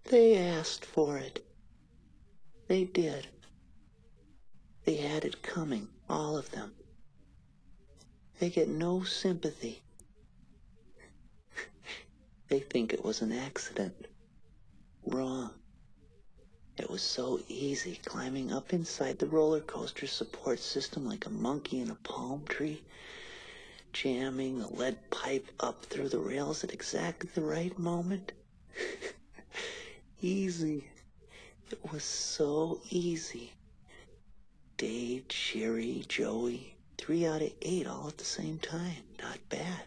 They asked for it. They did. They had it coming, all of them. They get no sympathy. They think it was an accident. Wrong. It was so easy climbing up inside the roller coaster support system like a monkey in a palm tree, jamming the lead pipe up through the rails at exactly the right moment. Easy. It was so easy. Dave, Sherry, Joey, 3 out of 8 all at the same time. Not bad.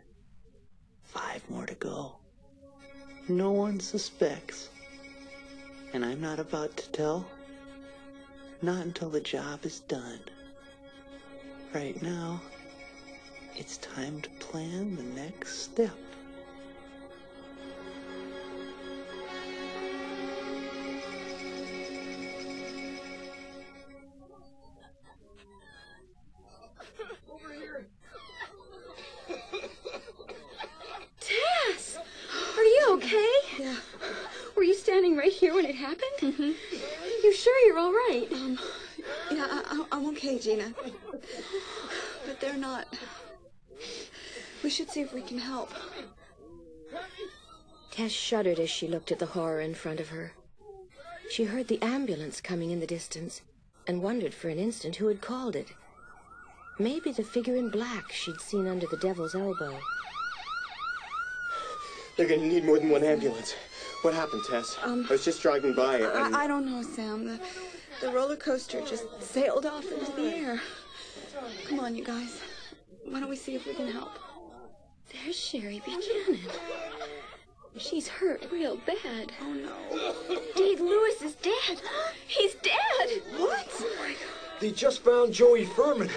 5 more to go. No one suspects. And I'm not about to tell. Not until the job is done. Right now, it's time to plan the next step. Tess! Are you okay? Yeah. Were you standing right here when it happened? Mm-hmm. You sure you're all right? Yeah, I'm okay, Gina. But they're not. We should see if we can help. Tess shuddered as she looked at the horror in front of her. She heard the ambulance coming in the distance and wondered for an instant who had called it. Maybe the figure in black she'd seen under the Devil's Elbow. They're gonna need more than one ambulance. What happened, Tess? I was just driving by and... I don't know, Sam. The roller coaster just sailed off into the air. Come on, you guys. Why don't we see if we can help? There's Sherry Buchanan. She's hurt real bad. Oh, no. Dave Lewis is dead. He's dead. What? Oh, my God. They just found Joey Furman.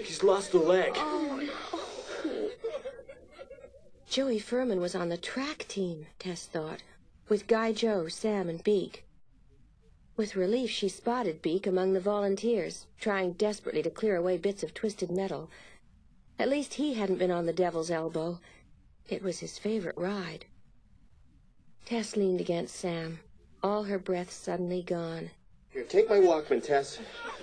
He's lost a leg. Oh, no. Joey Furman was on the track team, Tess thought, with Guy Joe, Sam, and Beak. With relief, she spotted Beak among the volunteers, trying desperately to clear away bits of twisted metal. At least he hadn't been on the Devil's Elbow. It was his favorite ride. Tess leaned against Sam, all her breath suddenly gone. Here, take my Walkman, Tess.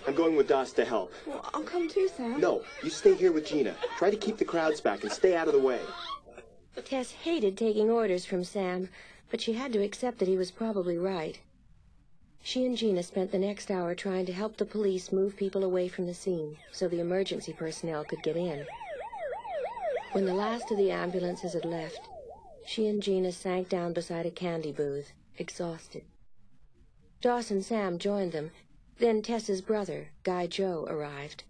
I'm going with Doss to help. Well, I'll come too, Sam. No, you stay here with Gina. Try to keep the crowds back and stay out of the way. Tess hated taking orders from Sam, but she had to accept that he was probably right. She and Gina spent the next hour trying to help the police move people away from the scene so the emergency personnel could get in. When the last of the ambulances had left, she and Gina sank down beside a candy booth, exhausted. Doss and Sam joined them. Then Tess's brother, Guy Joe, arrived.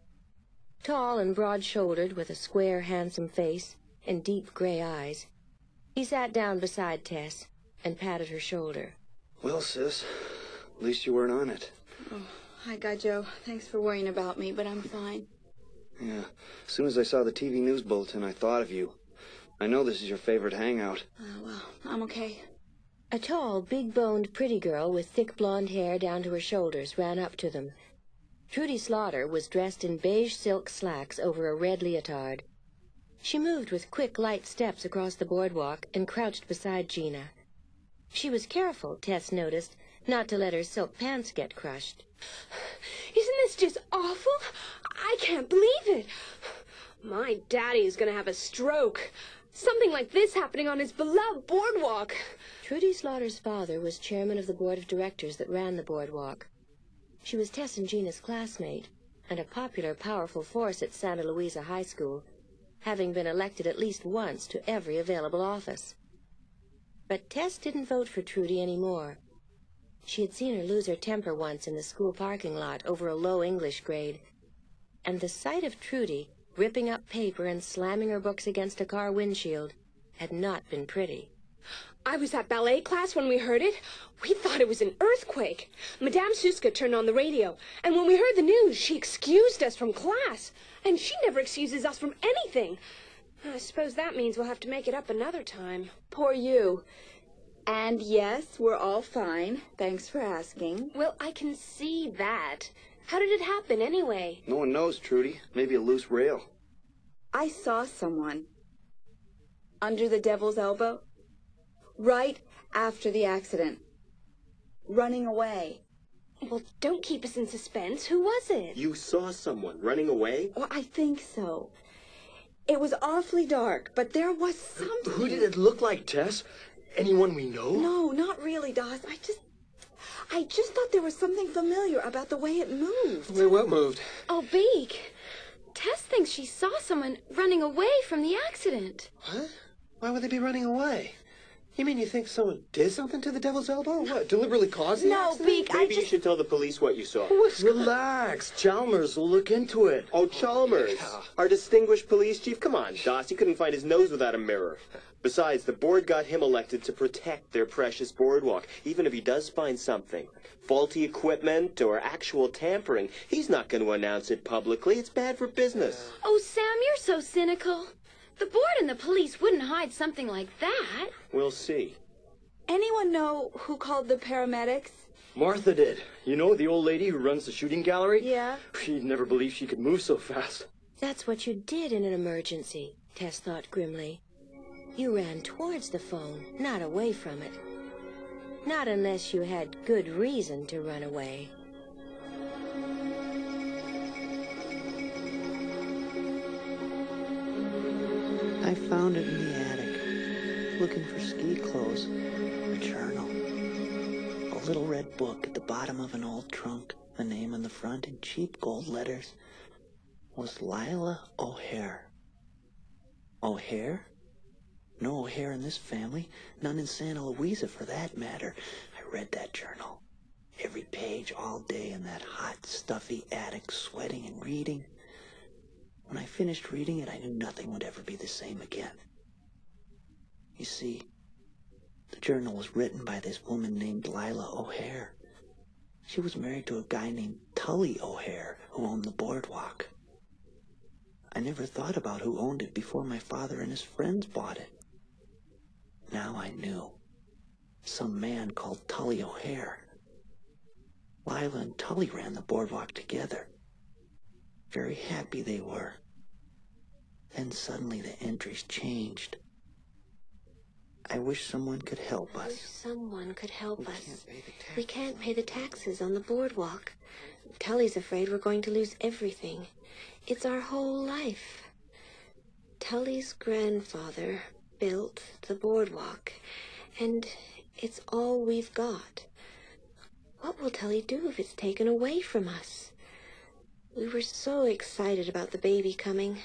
Tall and broad-shouldered, with a square, handsome face and deep gray eyes, he sat down beside Tess and patted her shoulder. Well, sis, at least you weren't on it. Oh, hi, Guy Joe. Thanks for worrying about me, but I'm fine. Yeah, as soon as I saw the TV news bulletin, I thought of you. I know this is your favorite hangout. Well, I'm okay. A tall, big-boned, pretty girl with thick blonde hair down to her shoulders ran up to them. Trudy Slaughter was dressed in beige silk slacks over a red leotard. She moved with quick, light steps across the boardwalk and crouched beside Gina. She was careful, Tess noticed, not to let her silk pants get crushed. Isn't this just awful? I can't believe it. My daddy is going to have a stroke. Something like this happening on his beloved boardwalk. Trudy Slaughter's father was chairman of the board of directors that ran the boardwalk. She was Tess and Gina's classmate and a popular, powerful force at Santa Luisa High School, having been elected at least once to every available office. But Tess didn't vote for Trudy anymore. She had seen her lose her temper once in the school parking lot over a low English grade, and the sight of Trudy ripping up paper and slamming her books against a car windshield had not been pretty. I was at ballet class when we heard it. We thought it was an earthquake. Madame Suska turned on the radio, and when we heard the news, she excused us from class. And she never excuses us from anything. I suppose that means we'll have to make it up another time. Poor you. And yes, we're all fine. Thanks for asking. Well, I can see that. How did it happen anyway? No one knows, Trudy. Maybe a loose rail. I saw someone under the Devil's Elbow right after the accident. running away. Well, don't keep us in suspense. Who was it? You saw someone running away? Well, I think so. It was awfully dark, but there was something. Who did it look like, Tess? Anyone we know? No, not really, Doss. I just thought there was something familiar about the way it moved. Wait, what moved? Oh, Beak. Tess thinks she saw someone running away from the accident. What? Why would they be running away? You mean you think someone did something to the Devil's Elbow? What, deliberately caused the No, accident? Beak, Maybe you should tell the police what you saw. Relax. Chalmers will look into it. Oh, Chalmers, our distinguished police chief. Come on, Doss, he couldn't find his nose without a mirror. Besides, the board got him elected to protect their precious boardwalk. Even if he does find something, faulty equipment or actual tampering, he's not going to announce it publicly. It's bad for business. Oh, Sam, you're so cynical. The board and the police wouldn't hide something like that. We'll see. Anyone know who called the paramedics? Martha did. You know, the old lady who runs the shooting gallery? Yeah. She'd never believed she could move so fast. That's what you did in an emergency, Tess thought grimly. You ran towards the phone, not away from it. Not unless you had good reason to run away. I found it in the attic, looking for ski clothes, a journal, a little red book at the bottom of an old trunk. The name on the front in cheap gold letters was Lila O'Hare. O'Hare? No O'Hare in this family, none in Santa Luisa for that matter. I read that journal. Every page all day in that hot, stuffy attic, sweating and reading. When I finished reading it, I knew nothing would ever be the same again. You see, the journal was written by this woman named Lila O'Hare. She was married to a guy named Tully O'Hare, who owned the boardwalk. I never thought about who owned it before my father and his friends bought it. Now I knew. Some man called Tully O'Hare. Lila and Tully ran the boardwalk together. Very happy they were. Then suddenly the entries changed. I wish someone could help us. Someone could help us. We can't pay the taxes on the boardwalk. Tully's afraid we're going to lose everything. It's our whole life. Tully's grandfather built the boardwalk, and it's all we've got. What will Tully do if it's taken away from us? We were so excited about the baby coming.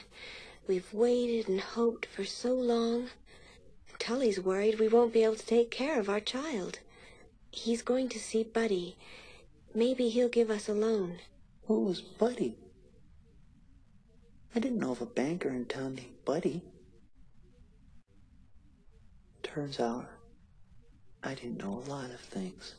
We've waited and hoped for so long. Tully's worried we won't be able to take care of our child. He's going to see Buddy. Maybe he'll give us a loan. Who was Buddy? I didn't know of a banker in town named Buddy. Turns out, I didn't know a lot of things.